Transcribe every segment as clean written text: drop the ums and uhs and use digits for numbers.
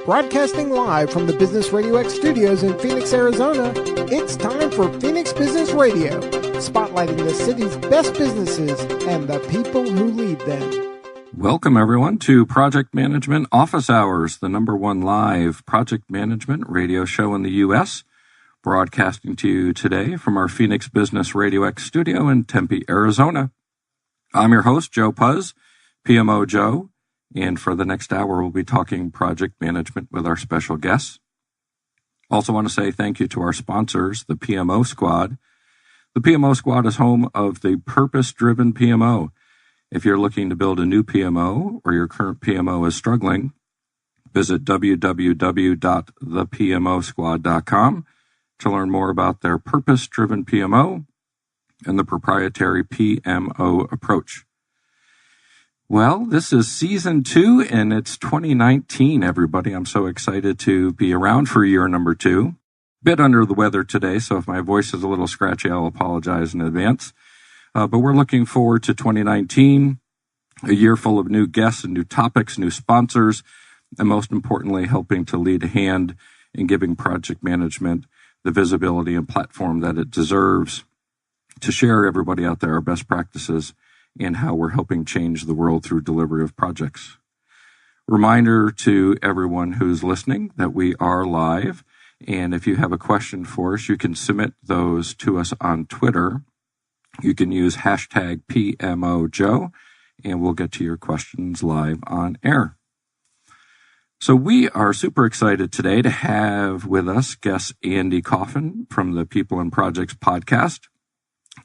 Broadcasting live from the Business Radio X studios in Phoenix, Arizona, it's time for Phoenix Business Radio, spotlighting the city's best businesses and the people who lead them. Welcome, everyone, to Project Management Office Hours, the #1 live project management radio show in the U.S., broadcasting to you today from our Phoenix Business Radio X studio in Tempe, Arizona. I'm your host, Joe Pusz, PMO Joe, and for the next hour, we'll be talking project management with our special guests. Also want to say thank you to our sponsors, the PMO Squad. The PMO Squad is home of the purpose-driven PMO. If you're looking to build a new PMO or your current PMO is struggling, visit www.thepmosquad.com to learn more about their purpose-driven PMO and the proprietary PMO approach. Well, this is season 2 and it's 2019, everybody. I'm so excited to be around for year number 2. Bit under the weather today, so if my voice is a little scratchy, I'll apologize in advance. But we're looking forward to 2019, a year full of new guests and new topics, new sponsors, and most importantly, helping to lead a hand in giving project management the visibility and platform that it deserves to share everybody out there our best practices and how we're helping change the world through delivery of projects. Reminder to everyone who's listening that we are live, and if you have a question for us, you can submit those to us on Twitter. You can use hashtag PMO Joe, and we'll get to your questions live on air. So we are super excited today to have with us guest Andy Kaufman from the People and Projects podcast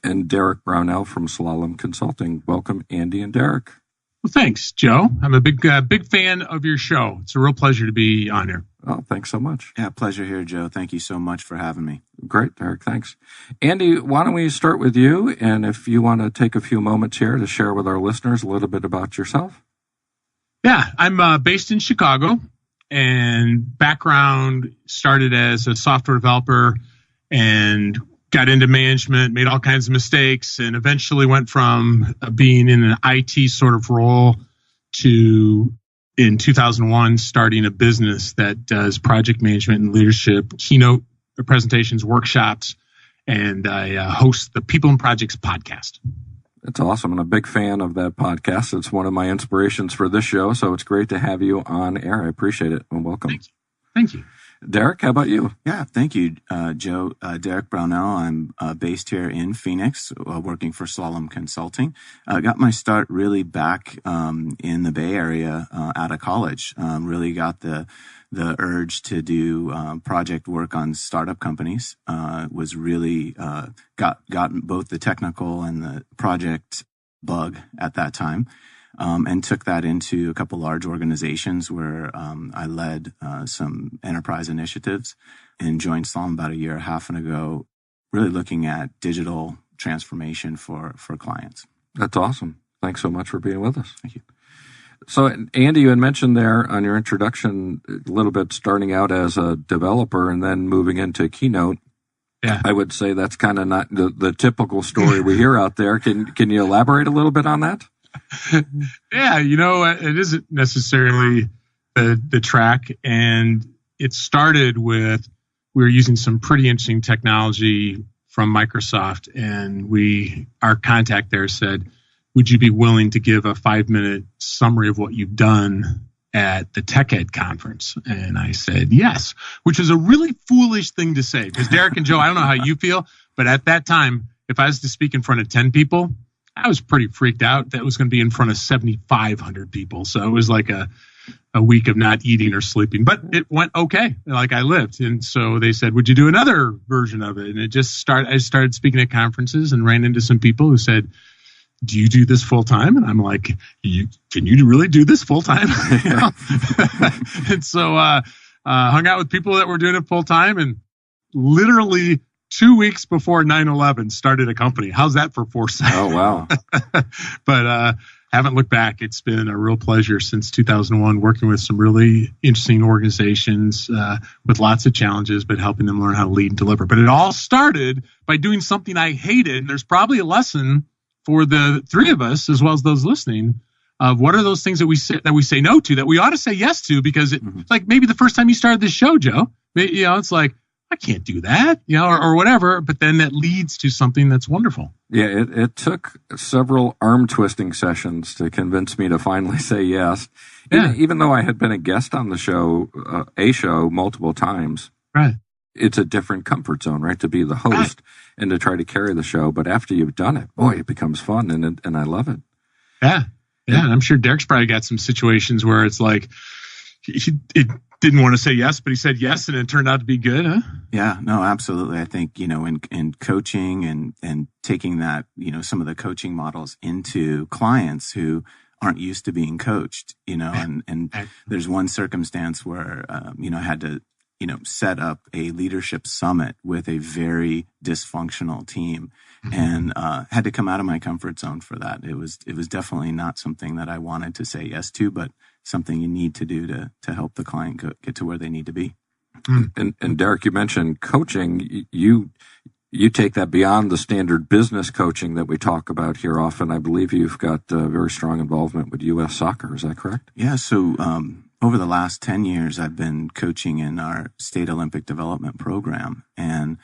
and Derick Brownell from Slalom Consulting. Welcome, Andy and Derick. Well, thanks, Joe. I'm a big fan of your show. It's a real pleasure to be on here. Oh, thanks so much. Yeah, pleasure here, Joe. Thank you so much for having me. Great, Derick. Thanks. Andy, why don't we start with you? And if you want to take a few moments here to share with our listeners a little bit about yourself. Yeah, I'm based in Chicago, and background started as a software developer and got into management, made all kinds of mistakes, and eventually went from being in an IT sort of role to, in 2001, starting a business that does project management and leadership, keynote presentations, workshops, and I host the People and Projects podcast. That's awesome. I'm a big fan of that podcast. It's one of my inspirations for this show, so it's great to have you on air. I appreciate it, and welcome. Thank you. Derick, how about you? Yeah, thank you, Joe. Derick Brownell. I'm based here in Phoenix, working for Slalom Consulting. Got my start really back in the Bay Area out of college. Really got the urge to do project work on startup companies. Was really got both the technical and the project bug at that time. And took that into a couple large organizations where I led some enterprise initiatives and joined Slalom about a year and a half ago, really looking at digital transformation for clients. That's awesome. Thanks so much for being with us. Thank you. So, Andy, you had mentioned there on your introduction a little bit starting out as a developer and then moving into Keynote. Yeah. I would say that's kind of not the typical story we hear out there. Can you elaborate a little bit on that? Yeah, it isn't necessarily the track, and it started with we were using some pretty interesting technology from Microsoft, and our contact there said, would you be willing to give a 5-minute summary of what you've done at the Tech Ed conference? And I said yes, which is a really foolish thing to say, because Derick and Joe, I don't know how you feel, but at that time, if I was to speak in front of 10 people, I was pretty freaked out that it was going to be in front of 7,500 people. So it was like a week of not eating or sleeping, but it went okay. Like I lived. And so they said, would you do another version of it? And I started speaking at conferences and ran into some people who said, do you do this full time? And I'm like, can you really do this full time? And so hung out with people that were doing it full time, and literally 2 weeks before 9/11 started a company. How's that for foresight? Oh, wow. But haven't looked back. It's been a real pleasure since 2001 working with some really interesting organizations with lots of challenges, but helping them learn how to lead and deliver. But it all started by doing something I hated. There's probably a lesson for the three of us, as well as those listening, of what are those things that we say no to that we ought to say yes to, because it's like maybe the first time you started this show, Joe, it's like, I can't do that, or whatever. But then that leads to something that's wonderful. Yeah, it took several arm twisting sessions to convince me to finally say yes. Yeah. Even though I had been a guest on the show, multiple times. Right. It's a different comfort zone, right? To be the host and to try to carry the show. But after you've done it, boy, it becomes fun, and I love it. Yeah. Yeah. And I'm sure Derick's probably got some situations where it's like, it didn't want to say yes, but he said yes, and it turned out to be good, huh? Yeah, no, absolutely. I think, in coaching and taking that, some of the coaching models into clients who aren't used to being coached, and there's one circumstance where, I had to, set up a leadership summit with a very dysfunctional team, and had to come out of my comfort zone for that. It was definitely not something that I wanted to say yes to, but something you need to do to help the client get to where they need to be. And Derick, you mentioned coaching. You take that beyond the standard business coaching that we talk about here often. I believe you've got very strong involvement with U.S. soccer. Is that correct? Yeah. So over the last 10 years, I've been coaching in our state Olympic development program, and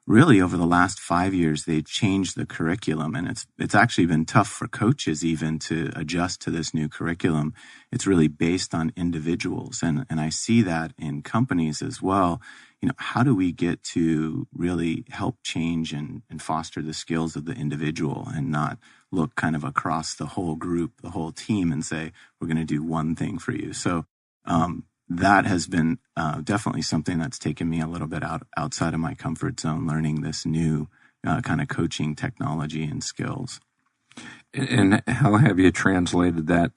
really over the last 5 years, they've changed the curriculum, and it's actually been tough for coaches even to adjust to this new curriculum. It's really based on individuals, and I see that in companies as well. How do we get to really help change and foster the skills of the individual, and not look kind of across the whole group, the whole team, and say, we're going to do one thing for you. So that has been definitely something that's taken me a little bit outside of my comfort zone, learning this new kind of coaching technology and skills. And how have you translated that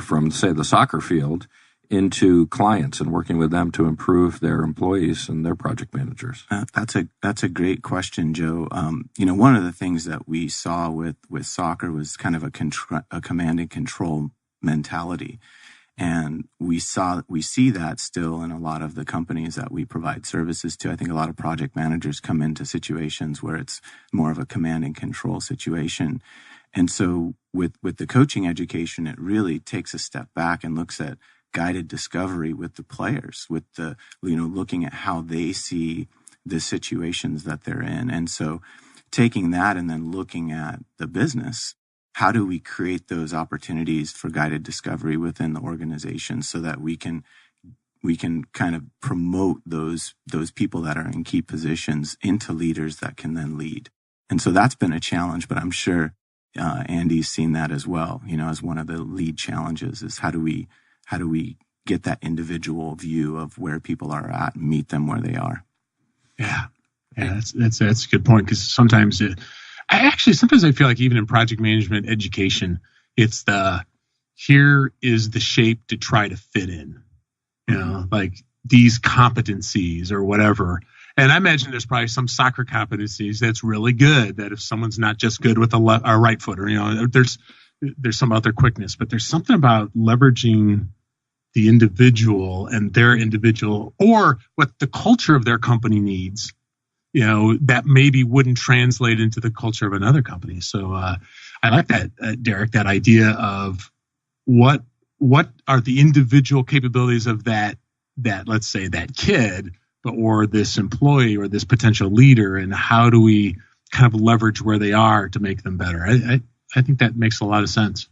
from, say, the soccer field into clients and working with them to improve their employees and their project managers? That's a great question, Joe. One of the things that we saw with soccer was kind of a command and control mentality. And we see that still in a lot of the companies that we provide services to. I think a lot of project managers come into situations where it's more of a command and control situation. And so with the coaching education, it really takes a step back and looks at guided discovery with the players, with the, looking at how they see the situations that they're in. And so taking that and then looking at the business, how do we create those opportunities for guided discovery within the organization so that we can kind of promote those people that are in key positions into leaders that can then lead? And so that's been a challenge, but I'm sure Andy's seen that as well, as one of the lead challenges is how do we get that individual view of where people are at and meet them where they are? Yeah, that's a good point, because sometimes I feel like even in project management education, it's here is the shape to try to fit in, like these competencies or whatever. And I imagine there's probably some soccer competencies that's really good, that if someone's not just good with a right footer, there's some other quickness, but there's something about leveraging the individual and their individual, or what the culture of their company needs, that maybe wouldn't translate into the culture of another company. So I like that, Derick, that idea of what are the individual capabilities of that let's say that kid, or this employee or this potential leader, and how do we kind of leverage where they are to make them better? I think that makes a lot of sense.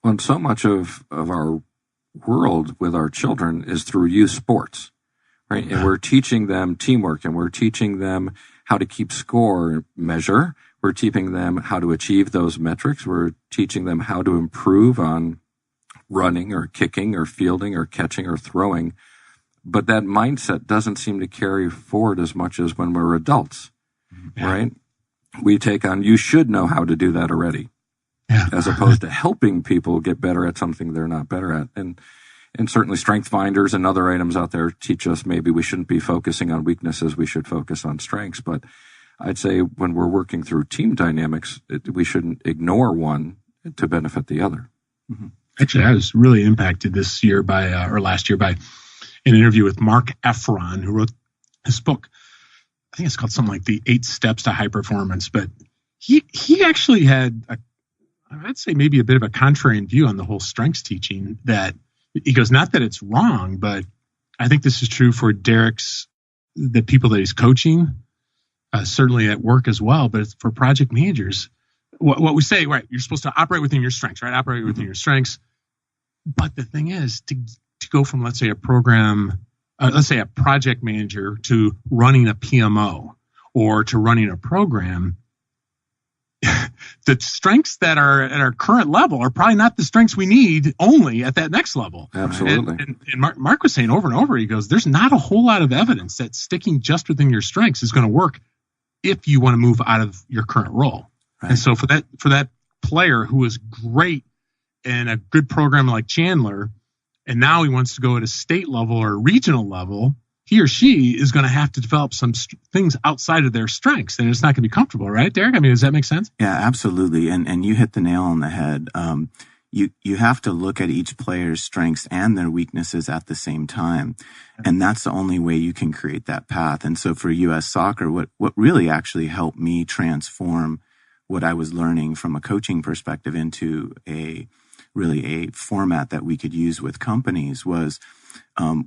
Well, and so much of our world with our children is through youth sports. Right. And we're teaching them teamwork, and we're teaching them how to keep score, measure. We're teaching them how to achieve those metrics. We're teaching them how to improve on running or kicking or fielding or catching or throwing. But that mindset doesn't seem to carry forward as much as when we're adults. Yeah. Right. We take on, you should know how to do that already, as opposed to helping people get better at something they're not better at. And certainly strength finders and other items out there teach us maybe we shouldn't be focusing on weaknesses. We should focus on strengths. But I'd say when we're working through team dynamics, we shouldn't ignore one to benefit the other. Mm-hmm. Actually, I was really impacted last year by an interview with Mark Efron, who wrote his book. I think it's called something like The 8 Steps to High Performance. But he actually had I'd say maybe a bit of a contrarian view on the whole strengths teaching. That he goes, not that it's wrong, but I think this is true for the people that he's coaching, certainly at work as well. But for project managers, what we say, right? You're supposed to operate within your strengths, right? Operate within your strengths. But the thing is, to go from, let's say, a project manager to running a PMO or to running a program, the strengths that are at our current level are probably not the strengths we need only at that next level. Absolutely. And Mark was saying over and over, he goes, there's not a whole lot of evidence that sticking just within your strengths is going to work if you want to move out of your current role. Right. And so for that player who is great in a good program like Chandler, and now he wants to go at a state level or regional level, he or she is going to have to develop some things outside of their strengths, and it's not going to be comfortable, right, Derick? I mean, does that make sense? Yeah, absolutely. And you hit the nail on the head. You have to look at each player's strengths and their weaknesses at the same time. And that's the only way you can create that path. And so for U.S. Soccer, what really actually helped me transform what I was learning from a coaching perspective into a format that we could use with companies was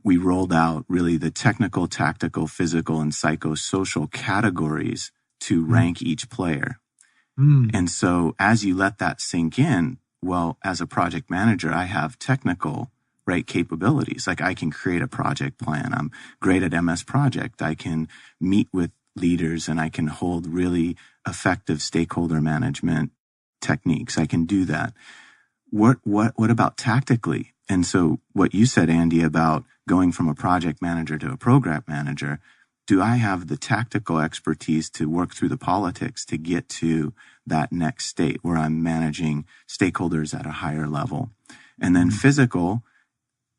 we rolled out really the technical, tactical, physical, and psychosocial categories to rank each player. And so as you let that sink in, well, as a project manager, I have technical, right, capabilities. Like I can create a project plan. I'm great at MS Project. I can meet with leaders and I can hold really effective stakeholder management techniques. I can do that. What about tactically? And so what you said, Andy, about going from a project manager to a program manager, do I have the tactical expertise to work through the politics to get to that next state where I'm managing stakeholders at a higher level? And then physical,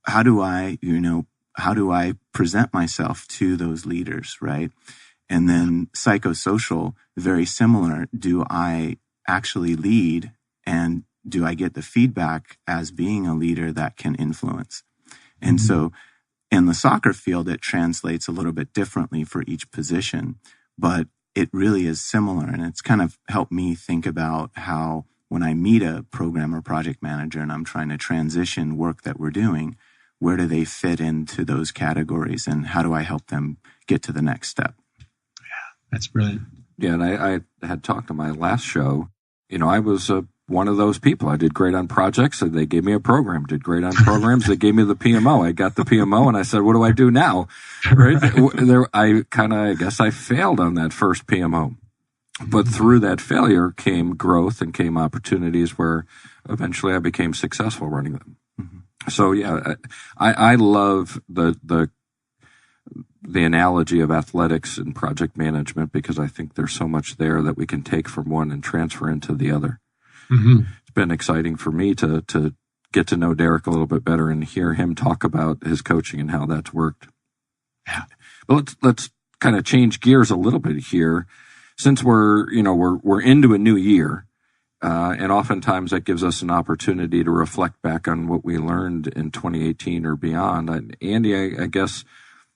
how do I present myself to those leaders, right? And then psychosocial, very similar. Do I actually lead, and do I get the feedback as being a leader that can influence? And so in the soccer field, it translates a little bit differently for each position, but it really is similar. And it's kind of helped me think about how when I meet a program or project manager and I'm trying to transition work that we're doing, where do they fit into those categories and how do I help them get to the next step? Yeah, that's brilliant. Yeah, and I had talked on my last show, I was one of those people. I did great on projects, and they gave me a program. Did great on programs, they gave me the PMO. I got the PMO, and I said, "What do I do now?" Right? I guess I failed on that first PMO, but through that failure came growth and came opportunities where eventually I became successful running them. So yeah, I love the analogy of athletics and project management because I think there's so much there that we can take from one and transfer into the other. It's been exciting for me to get to know Derick a little bit better and hear him talk about his coaching and how that's worked. Yeah. But let's kind of change gears a little bit here, since we're into a new year, and oftentimes that gives us an opportunity to reflect back on what we learned in 2018 or beyond. Andy, I guess,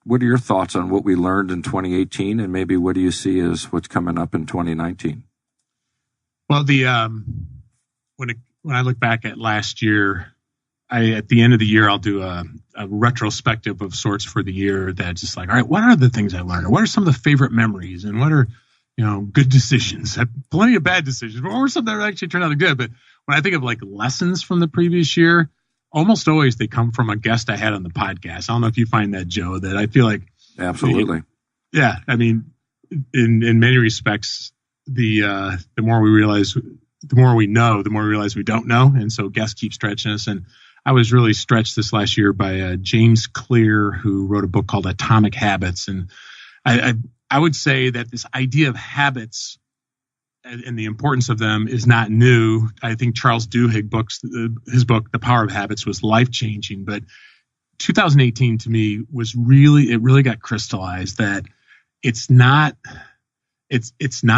what are your thoughts on what we learned in 2018, and maybe what do you see as what's coming up in 2019? Well, when I look back at last year, at the end of the year, I'll do a retrospective of sorts for the year that's just like, all right, what are the things I learned? Or what are some of the favorite memories? And what are, good decisions? I had plenty of bad decisions, but what were some that actually turned out good? But when I think of like lessons from the previous year, almost always they come from a guest I had on the podcast. I don't know if you find that, Joe, that I feel like. Absolutely. Yeah. I mean, in many respects, the more we realize, the more we know, the more we realize we don't know. And so guests keep stretching us. And I was really stretched this last year by James Clear, who wrote a book called Atomic Habits. And I would say that this idea of habits and the importance of them is not new. I think Charles Duhigg his book, The Power of Habits, was life-changing. But 2018 to me was really got crystallized that it's not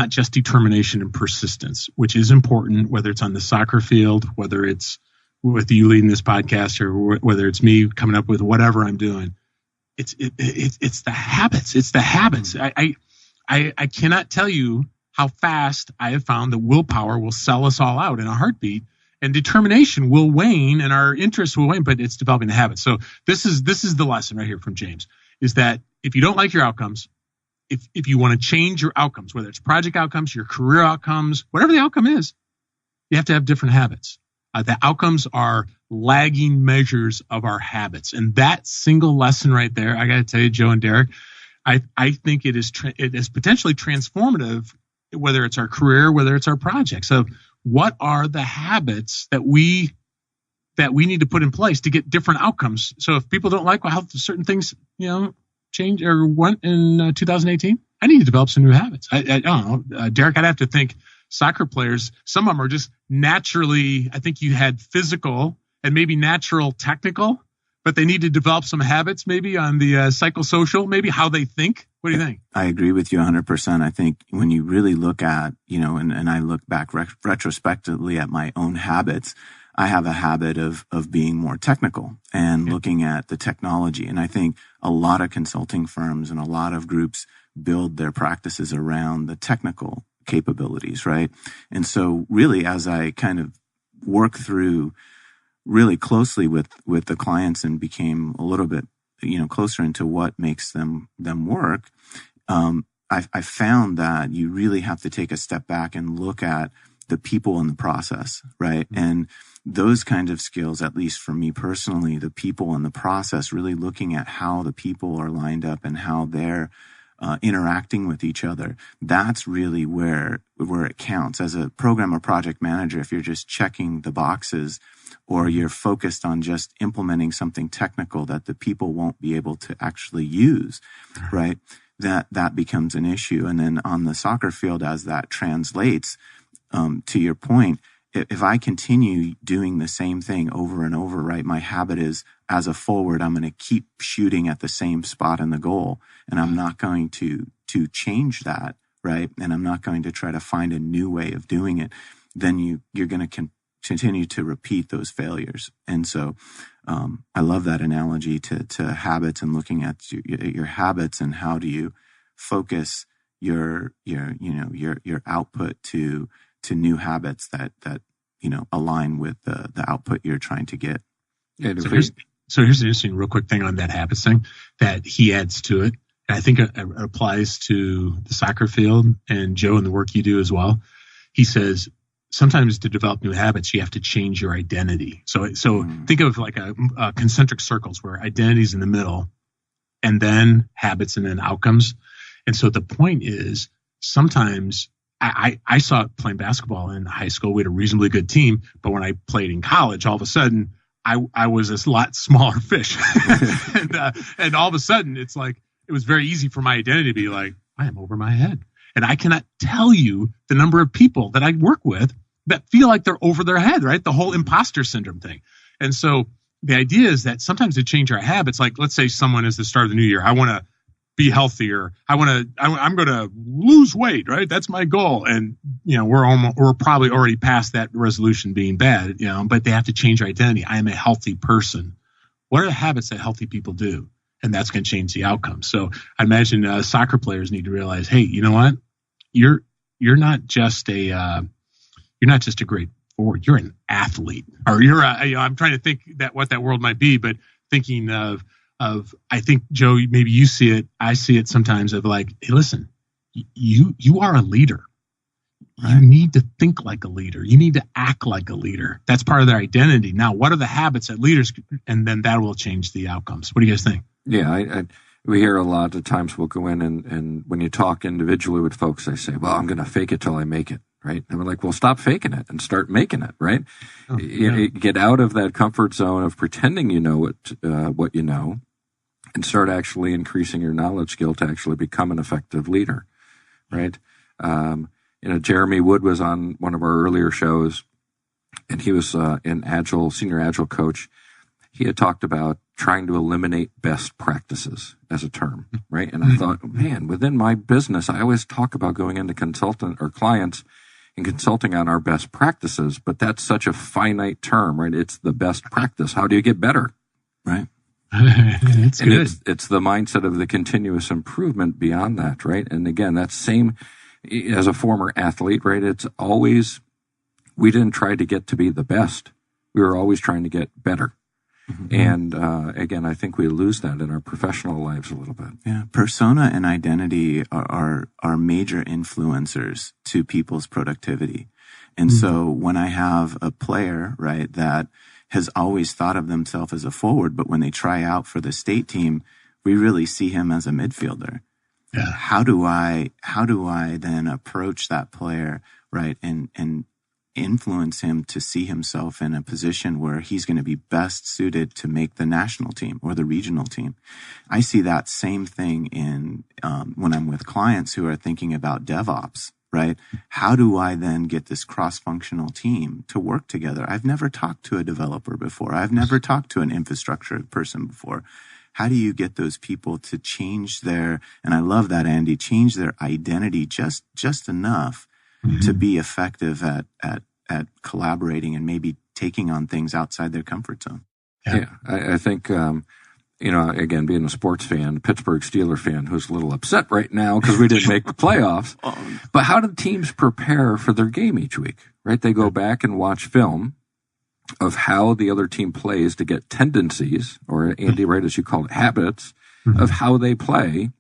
just determination and persistence, which is important, whether it's on the soccer field, whether it's with you leading this podcast, or whether it's me coming up with whatever I'm doing. It's the habits. It's the habits. I cannot tell you how fast I have found that willpower will sell us all out in a heartbeat, and determination will wane and our interest will wane, but it's developing the habit. So this is the lesson right here from James, is that if you don't like your outcomes, if you want to change your outcomes, whether it's project outcomes, your career outcomes, whatever the outcome is, you have to have different habits. The outcomes are lagging measures of our habits. And that single lesson right there, I got to tell you, Joe and Derick, I think it is potentially transformative, whether it's our career, whether it's our project. So what are the habits that we need to put in place to get different outcomes? So if people don't like how certain things, change or went in 2018, I need to develop some new habits. I don't know, Derick, I'd have to think soccer players, some of them are just naturally, I think you had physical and maybe natural technical, but they need to develop some habits maybe on the psychosocial, maybe how they think. What do you think? I agree with you 100%. I think when you really look at, and I look back retrospectively at my own habits, I have a habit of being more technical and looking at the technology. And I think a lot of consulting firms and a lot of groups build their practices around the technical capabilities, right? And so really, as I kind of work through really closely with the clients and became a little bit, closer into what makes them work, I found that you really have to take a step back and look at the people in the process, right? Mm-hmm. And those kind of skills, at least for me personally, the people in the process, really looking at how the people are lined up and how they're interacting with each other. That's really where it counts. As a program or project manager, if you're just checking the boxes or you're focused on just implementing something technical that the people won't be able to actually use, right? That becomes an issue. And then on the soccer field, as that translates, to your point, if I continue doing the same thing over and over, right, my habit is as a forward, I'm going to keep shooting at the same spot in the goal, and I'm not going to change that, right? And I'm not going to try to find a new way of doing it. Then you're going to continue to repeat those failures. And so I love that analogy to habits and looking at your habits and how do you focus your output to new habits that align with the output you're trying to get. So here's an interesting, real quick thing on that habits thing that he adds to it. And I think it applies to the soccer field and Joe and the work you do as well. He says sometimes to develop new habits, you have to change your identity. So think of like a concentric circles where identity is in the middle, and then habits, and then outcomes. And so the point is sometimes. I saw it playing basketball in high school. We had a reasonably good team, but when I played in college, all of a sudden I was a lot smaller fish, and all of a sudden it's like it was very easy for my identity to be like, I am over my head, and I cannot tell you the number of people that I work with that feel like they're over their head, right? The whole imposter syndrome thing. And so the idea is that sometimes to change our habits, like let's say someone is the start of the new year, I want to be healthier. I'm going to lose weight, right? That's my goal. And, we're probably already past that resolution being bad, but they have to change their identity. I am a healthy person. What are the habits that healthy people do? And that's going to change the outcome. So I imagine soccer players need to realize, hey, you know what? You're not just a great forward. You're an athlete, or I'm trying to think what that world might be, but thinking of I think, Joe, maybe you see it. I see it sometimes of like, hey, listen, you are a leader. Right. You need to think like a leader. You need to act like a leader. That's part of their identity. Now, what are the habits that leaders, and then that will change the outcomes. What do you guys think? Yeah, we hear a lot of times we'll go in and when you talk individually with folks, they say, well, I'm going to fake it till I make it. Right. And we're like, well, stop faking it and start making it. Right. Get out of that comfort zone of pretending you know what you know, and start actually increasing your knowledge skill to actually become an effective leader. Right. Jeremy Wood was on one of our earlier shows, and he was an senior agile coach. He had talked about trying to eliminate best practices as a term. Right. And I thought, man, within my business, I always talk about going into consultant or clients and consulting on our best practices, but that's such a finite term, right? It's the best practice. How do you get better? Right. It's good. It's the mindset of the continuous improvement beyond that, right? And again, that same as a former athlete, right, it's always, we didn't try to get to be the best. We were always trying to get better. Mm-hmm. And again, I think we lose that in our professional lives a little bit. Yeah, persona and identity are major influencers to people's productivity. And so when I have a player, right, that has always thought of themselves as a forward, but when they try out for the state team, we really see him as a midfielder. Yeah. How do I then approach that player, right, and influence him to see himself in a position where he's going to be best suited to make the national team or the regional team? I see that same thing in when I'm with clients who are thinking about DevOps, right? How do I then get this cross-functional team to work together? I've never talked to a developer before. I've never talked to an infrastructure person before. How do you get those people to change their, and I love that, Andy, change their identity just enough to be effective at collaborating and maybe taking on things outside their comfort zone? Yeah, I think, again, being a sports fan, Pittsburgh Steelers fan, who's a little upset right now because we didn't make the playoffs. But how do teams prepare for their game each week, right? They go back and watch film of how the other team plays to get tendencies, or Andy, right, as you call it, habits, of how they play,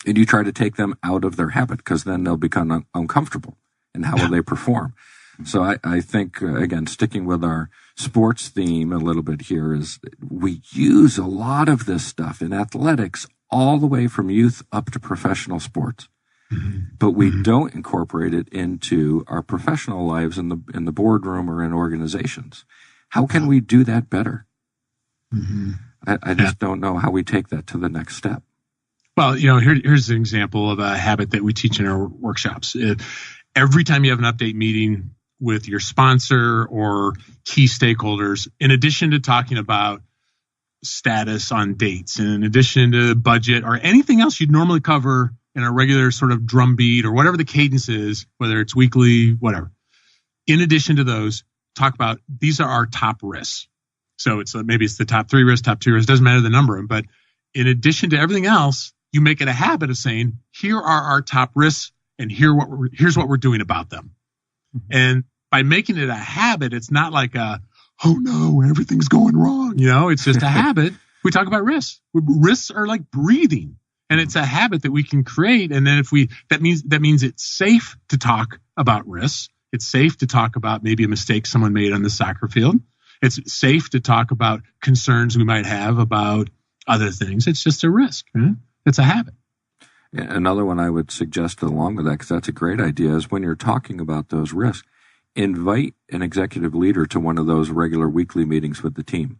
and you try to take them out of their habit because then they'll become uncomfortable. And how will they perform? So I think, again, sticking with our sports theme a little bit here, is we use a lot of this stuff in athletics all the way from youth up to professional sports. But we don't incorporate it into our professional lives in the boardroom or in organizations. How can we do that better? I just don't know how we take that to the next step. Well, here's an example of a habit that we teach in our workshops. Every time you have an update meeting with your sponsor or key stakeholders, in addition to talking about status on dates, and in addition to budget or anything else you'd normally cover in a regular sort of drumbeat or whatever the cadence is, whether it's weekly, whatever. In addition to those, talk about these are our top risks. So maybe it's the top 3 risks, top 2 risks, doesn't matter the number of them. But in addition to everything else, you make it a habit of saying, here are our top risks and here's what we're doing about them. And by making it a habit, it's not like oh no, everything's going wrong. It's just a habit. We talk about risks. Risks are like breathing. And it's a habit that we can create. And then that means it's safe to talk about risks. It's safe to talk about maybe a mistake someone made on the soccer field. It's safe to talk about concerns we might have about other things. It's just a risk. Right? It's a habit. Yeah, another one I would suggest along with that, because that's a great idea, is when you're talking about those risks, invite an executive leader to one of those regular weekly meetings with the team.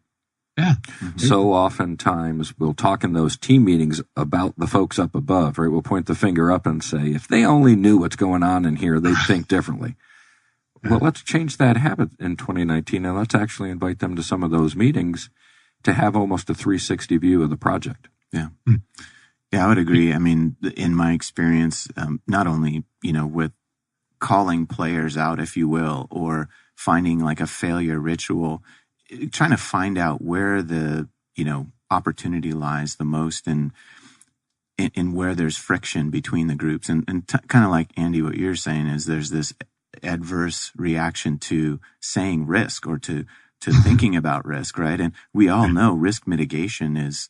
Yeah. So oftentimes we'll talk in those team meetings about the folks up above, right? We'll point the finger up and say, if they only knew what's going on in here, they'd think differently. Well, let's change that habit in 2019, and let's actually invite them to some of those meetings to have almost a 360 view of the project. Yeah. Yeah, I would agree. I mean, in my experience, not only, with calling players out, if you will, or finding like a failure ritual, trying to find out where the, opportunity lies the most in where there's friction between the groups. And kind of like, Andy, what you're saying is there's this adverse reaction to saying risk or to thinking about risk, right? And we all know risk mitigation is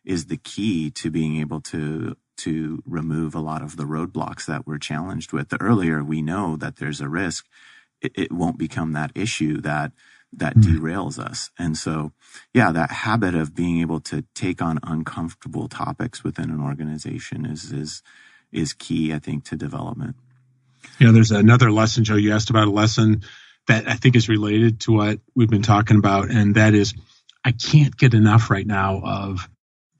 the key to being able to remove a lot of the roadblocks that we're challenged with. The earlier we know that there's a risk, it won't become that issue that derails us. And so, yeah, that habit of being able to take on uncomfortable topics within an organization is key, I think, to development. There's another lesson, Joe. You asked about a lesson that I think is related to what we've been talking about, and that is I can't get enough right now of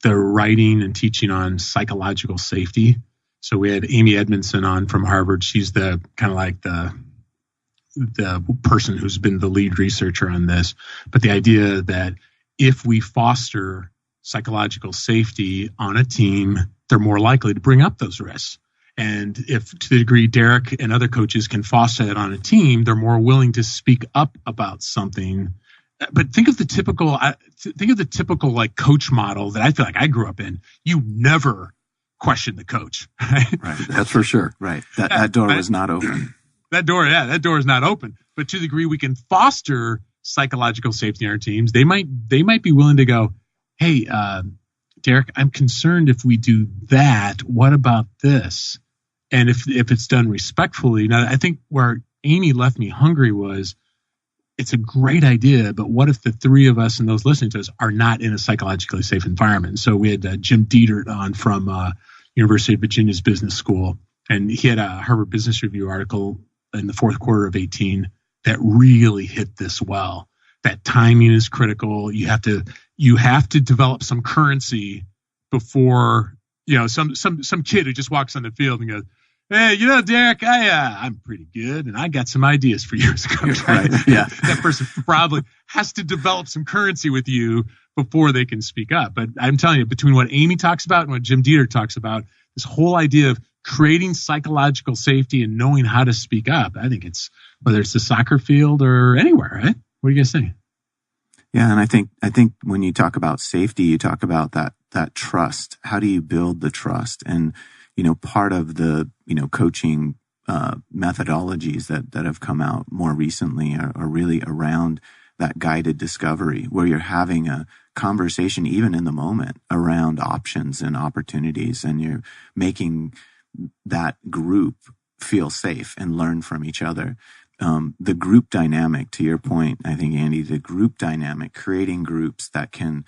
the writing and teaching on psychological safety. So we had Amy Edmondson on from Harvard. She's the kind of like the person who's been the lead researcher on this. But the idea that if we foster psychological safety on a team, they're more likely to bring up those risks. And if to the degree Derick and other coaches can foster that on a team, they're more willing to speak up about something. But think of the typical like coach model that I feel like I grew up in. You never question the coach. Right. That's for sure. Right. That door was not open. That door is not open. But to the degree we can foster psychological safety in our teams, they might be willing to go, hey, Derick, I'm concerned if we do that, what about this? And if it's done respectfully. Now, I think where Amy left me hungry was, it's a great idea, but what if the three of us and those listening to us are not in a psychologically safe environment? So we had Jim Dieter on from University of Virginia's Business School, and he had a Harvard Business Review article in the fourth quarter of 2018 that really hit this well. That timing is critical. You have to develop some currency before, some kid who just walks on the field and goes, hey, Derick, I'm pretty good, and I got some ideas for you as a coach. Right? Yeah. That person probably has to develop some currency with you before they can speak up. But I'm telling you, between what Amy talks about and what Jim Dieter talks about, this whole idea of creating psychological safety and knowing how to speak up, I think it's, whether it's the soccer field or anywhere, right? What do you guys think? Yeah, and I think when you talk about safety, you talk about that trust. How do you build the trust? And part of the coaching methodologies that have come out more recently are really around that guided discovery, where you're having a conversation even in the moment around options and opportunities, and you're making that group feel safe and learn from each other. The group dynamic, to your point, I think, Andy, the group dynamic, creating groups that can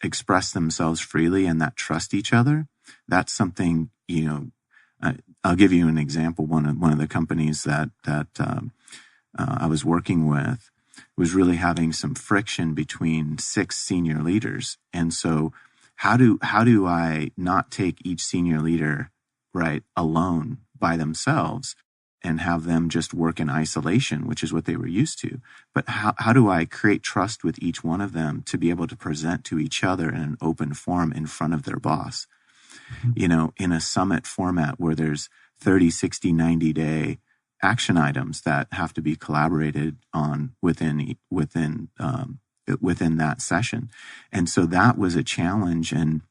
express themselves freely and that trust each other. That's something, I'll give you an example. One of the companies that I was working with was really having some friction between 6 senior leaders. And so how do I not take each senior leader, right, alone by themselves and have them just work in isolation, which is what they were used to? But how do I create trust with each one of them to be able to present to each other in an open forum in front of their boss? In a summit format where there's 30, 60, 90-day action items that have to be collaborated on within that session. And so that was a challenge. And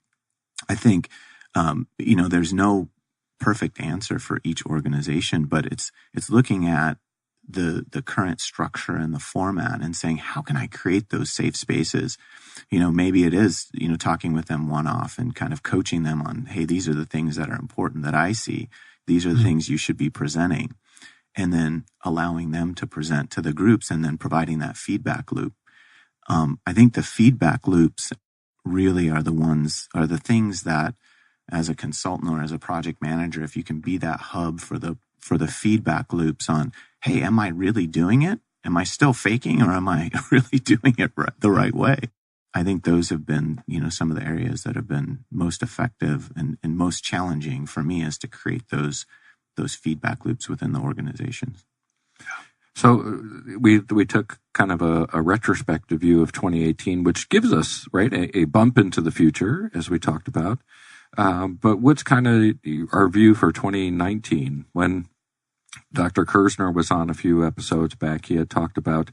I think, there's no perfect answer for each organization, but it's looking at the current structure and the format and saying, how can I create those safe spaces? Maybe it is, talking with them one-off and kind of coaching them on, hey, these are the things that are important that I see. These are the things you should be presenting. And then allowing them to present to the groups and then providing that feedback loop. I think the feedback loops really are the things that, as a consultant or as a project manager, if you can be that hub for the feedback loops on, hey, am I really doing it? Am I still faking, or am I really doing it the right way? I think those have been, some of the areas that have been most effective and most challenging for me, is to create those feedback loops within the organizations. So we took kind of a retrospective view of 2018, which gives us, right, a bump into the future, as we talked about. But what's kind of our view for 2019? When Dr. Kersner was on a few episodes back, he had talked about,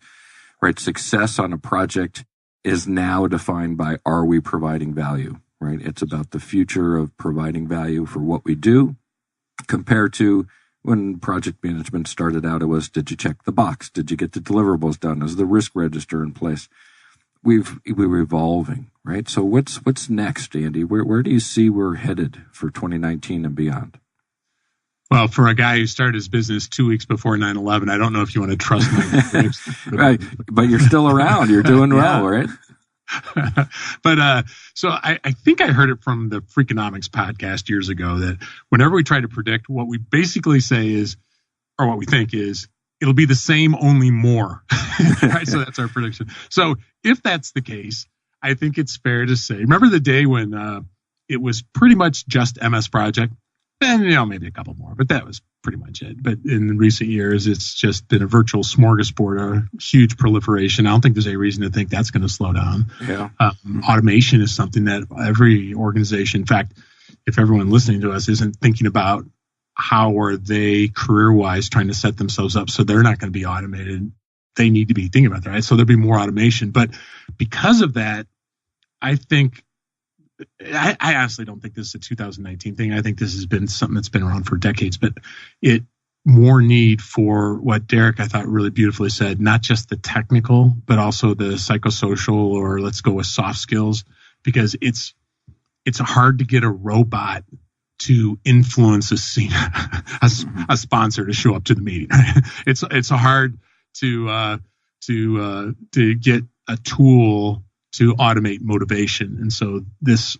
right, success on a project is now defined by, are we providing value, right? It's about the future of providing value for what we do, compared to when project management started out, it was, did you check the box? Did you get the deliverables done? Is the risk register in place? We're evolving, right? So what's next, Andy? Where do you see we're headed for 2019 and beyond? Well, for a guy who started his business 2 weeks before 9/11, I don't know if you want to trust my right, but you're still around. You're doing well, right? But so I think I heard it from the Freakonomics podcast years ago that whenever we try to predict, what we basically say is, or what we think is, it'll be the same, only more. Right? So that's our prediction. So if that's the case, I think it's fair to say, remember the day when it was pretty much just MS Project? And, maybe a couple more, but that was pretty much it. But in recent years, it's just been a virtual smorgasbord, a huge proliferation. I don't think there's any reason to think that's going to slow down. Yeah. Automation is something that every organization, in fact, if everyone listening to us isn't thinking about how are they career-wise trying to set themselves up so they're not going to be automated, they need to be thinking about that, right? So there'll be more automation. But because of that, I think I honestly don't think this is a 2019 thing. I think this has been something that's been around for decades, but more need for what Derick, I thought, really beautifully said, not just the technical, but also the psychosocial, or let's go with soft skills, because it's hard to get a robot to influence a sponsor to show up to the meeting. It's hard to get a tool to automate motivation, and so this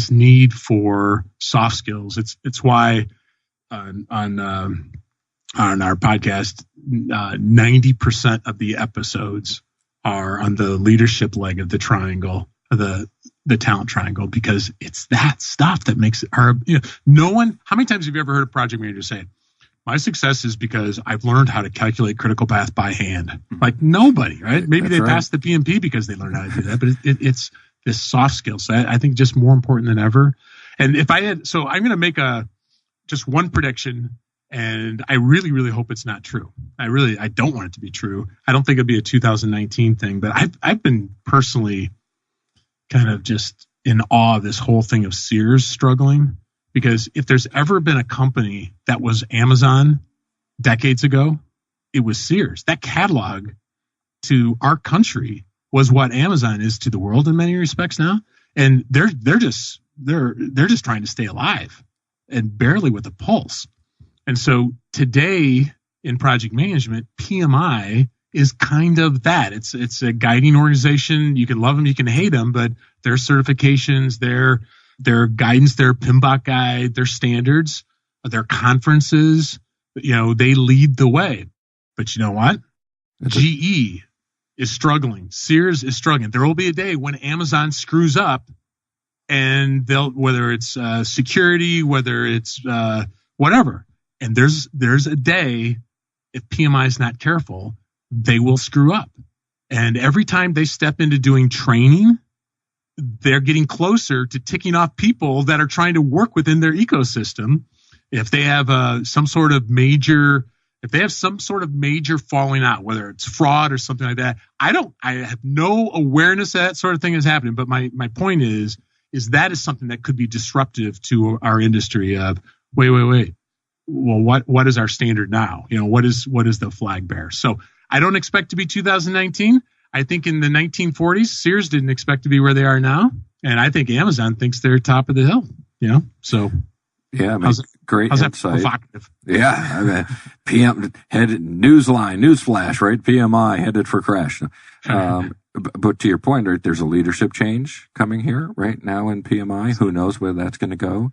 need for soft skills. It's why on our podcast, 90% of the episodes are on the leadership leg of the triangle, the talent triangle, because it's that stuff that makes it our, no one, how many times have you ever heard a project manager say, my success is because I've learned how to calculate critical path by hand? Like, nobody, right? Maybe they passed the PMP because they learned how to do that, but it's this soft skill. So I think just more important than ever. And if I had, so I'm going to make just one prediction, and I really, really hope it's not true. I don't want it to be true. I don't think it'll be a 2019 thing, but I've been personally kind of just in awe of this whole thing of Sears struggling, because if there's ever been a company that was Amazon decades ago, it was Sears. That catalog to our country was what Amazon is to the world in many respects now. And they're just trying to stay alive and barely with a pulse. And so today in project management, PMI is kind of that. It's a guiding organization. You can love them, you can hate them, but their certifications, their guidance, their PMBOK guide, their standards, their conferences, they lead the way. But you know what? GE is struggling. Sears is struggling. There will be a day when Amazon screws up, and whether it's security, whether it's whatever. And there's a day, if PMI is not careful, they will screw up. And every time they step into doing training, they're getting closer to ticking off people that are trying to work within their ecosystem. If they have some sort of major falling out, whether it's fraud or something like that, I have no awareness that sort of thing is happening. But my point is that is something that could be disruptive to our industry of, wait. Well, what is our standard now? What is the flag bearer? So I don't expect to be 2019. I think in the 1940s, Sears didn't expect to be where they are now. And I think Amazon thinks they're top of the hill, So yeah, great how's insight. That provocative? Yeah. PM headed newsflash, right? PMI headed for crash. But to your point, right, there's a leadership change coming here right now in PMI. Who knows where that's going to go?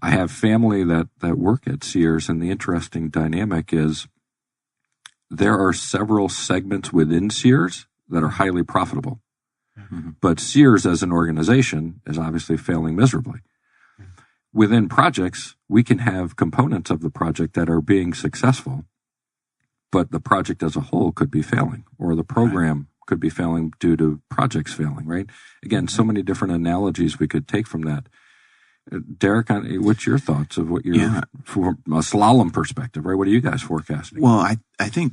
I have family that work at Sears, and the interesting dynamic is there are several segments within Sears that are highly profitable. Mm-hmm. But Sears as an organization is obviously failing miserably. Mm-hmm. Within projects, we can have components of the project that are being successful, but the project as a whole could be failing, or the program could be failing due to projects failing, right? Again, so many different analogies we could take from that. Derick, what's your thoughts of what you're from a slalom perspective, right? What are you guys forecasting? Well, I think,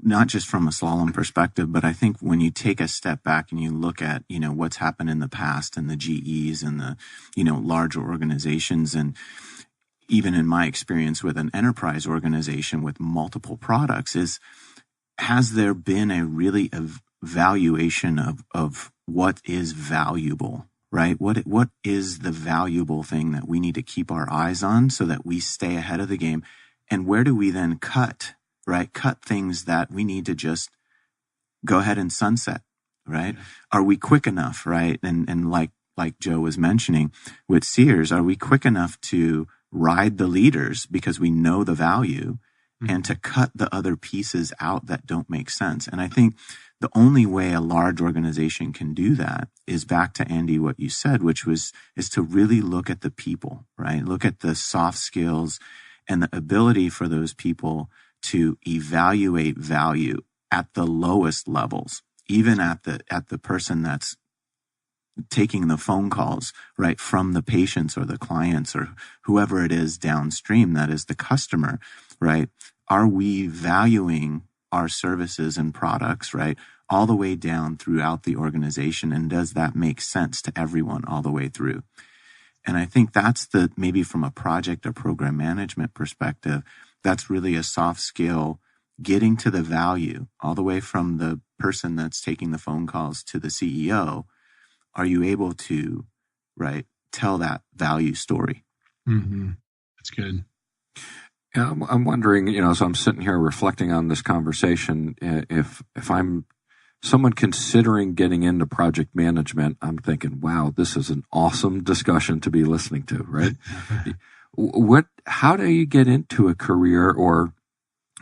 not just from a slalom perspective, but I think when you take a step back and you look at, what's happened in the past and the GEs and the, larger organizations, and even in my experience with an enterprise organization with multiple products, has there been a really evaluation of what is valuable? Right? What is the valuable thing that we need to keep our eyes on so that we stay ahead of the game? And where do we then cut, right? Cut things that we need to just go ahead and sunset, right? Yeah. Are we quick enough, right? And like Joe was mentioning with Sears, are we quick enough to ride the leaders because we know the value, and to cut the other pieces out that don't make sense? And I think the only way a large organization can do that is back to Andy, what you said, which is to really look at the people, right? Look at the soft skills and the ability for those people to evaluate value at the lowest levels, even at the person that's taking the phone calls, right, from the patients or the clients or whoever it is downstream that is the customer, right? Are we valuing our services and products, right? all the way down throughout the organization? And does that make sense to everyone all the way through? And I think that's maybe from a project or program management perspective, that's really a soft skill, getting to the value all the way from the person that's taking the phone calls to the CEO. Are you able to, right, tell that value story? Mm-hmm. That's good. Yeah, I'm wondering, so I'm sitting here reflecting on this conversation. If I'm someone considering getting into project management, I'm thinking, wow, this is an awesome discussion to be listening to, right? How do you get into a career, or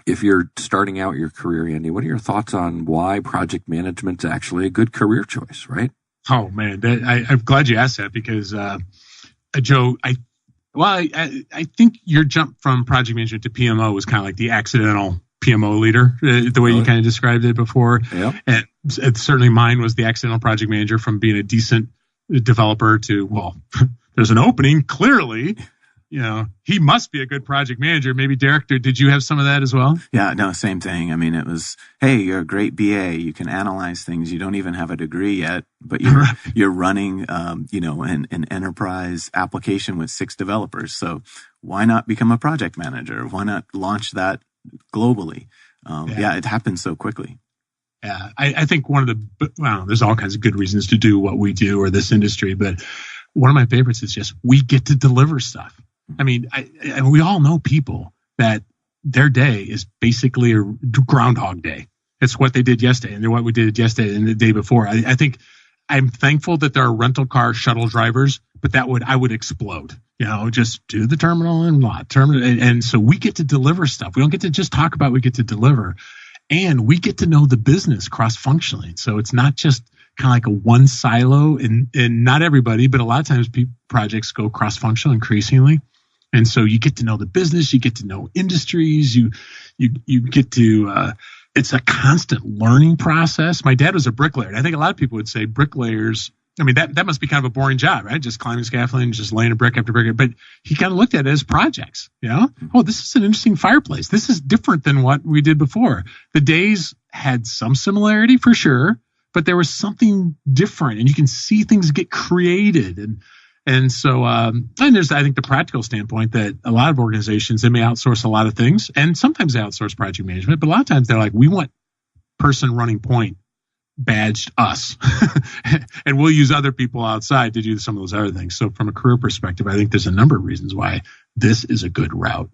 if you're starting out your career, Andy, what are your thoughts on why project management's actually a good career choice, right? Oh man, I'm glad you asked that because, Joe, I think your jump from project management to PMO was kind of like the accidental PMO leader, the way you kind of described it before. Yep. And certainly mine was the accidental project manager, from being a decent developer to, well, there's an opening, clearly. He must be a good project manager. Maybe Derick, did you have some of that as well? Yeah, no, same thing. I mean, it was, hey, you're a great BA. You can analyze things. You don't even have a degree yet, but you're running, an enterprise application with 6 developers. So why not become a project manager? Why not launch that globally? It happens so quickly. Yeah, I think there's all kinds of good reasons to do what we do or this industry, but one of my favorites is just we get to deliver stuff. I mean, we all know people that their day is basically a Groundhog Day. It's what they did yesterday and what we did yesterday and the day before. I think I'm thankful that there are rental car shuttle drivers, but I would explode. Just do the terminal and terminal. And so we get to deliver stuff. We don't get to just talk about, we get to deliver. And we get to know the business cross-functionally. So it's not just kind of like a one silo, and not everybody, but a lot of times projects go cross-functional increasingly. And so you get to know the business, you get to know industries, you get to, it's a constant learning process. My dad was a bricklayer, and I think a lot of people would say bricklayers, I mean, that must be kind of a boring job, right? Just climbing scaffolding, just laying a brick after brick. But he kind of looked at it as projects, Oh, this is an interesting fireplace. This is different than what we did before. The days had some similarity for sure, but there was something different, and you can see things get created. And so, and there's, I think, the practical standpoint that a lot of organizations, they may outsource a lot of things, and sometimes they outsource project management, but a lot of times they're like, we want person running point badged us, and we'll use other people outside to do some of those other things. So from a career perspective, I think there's a number of reasons why this is a good route.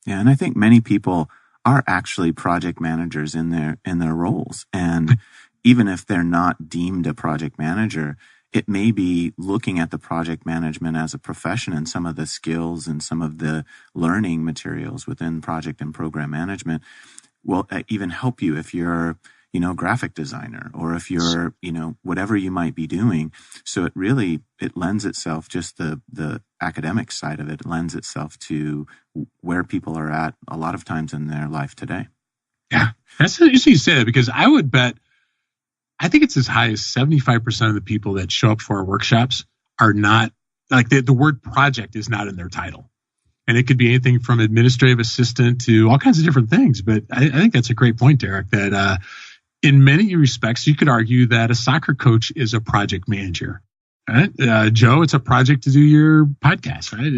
Yeah, and I think many people are actually project managers in their roles. And even if they're not deemed a project manager, it may be looking at the project management as a profession and some of the skills and some of the learning materials within project and program management will even help you if you're, graphic designer, or if you're, whatever you might be doing. So it lends itself, just the academic side of it lends itself to where people are at a lot of times in their life today. Yeah, that's interesting you say that, because I would bet, I think it's as high as 75% of the people that show up for our workshops are not, like the word project is not in their title. And it could be anything from administrative assistant to all kinds of different things. But I think that's a great point, Derick, that in many respects, you could argue that a soccer coach is a project manager. Right? Joe, it's a project to do your podcast, right?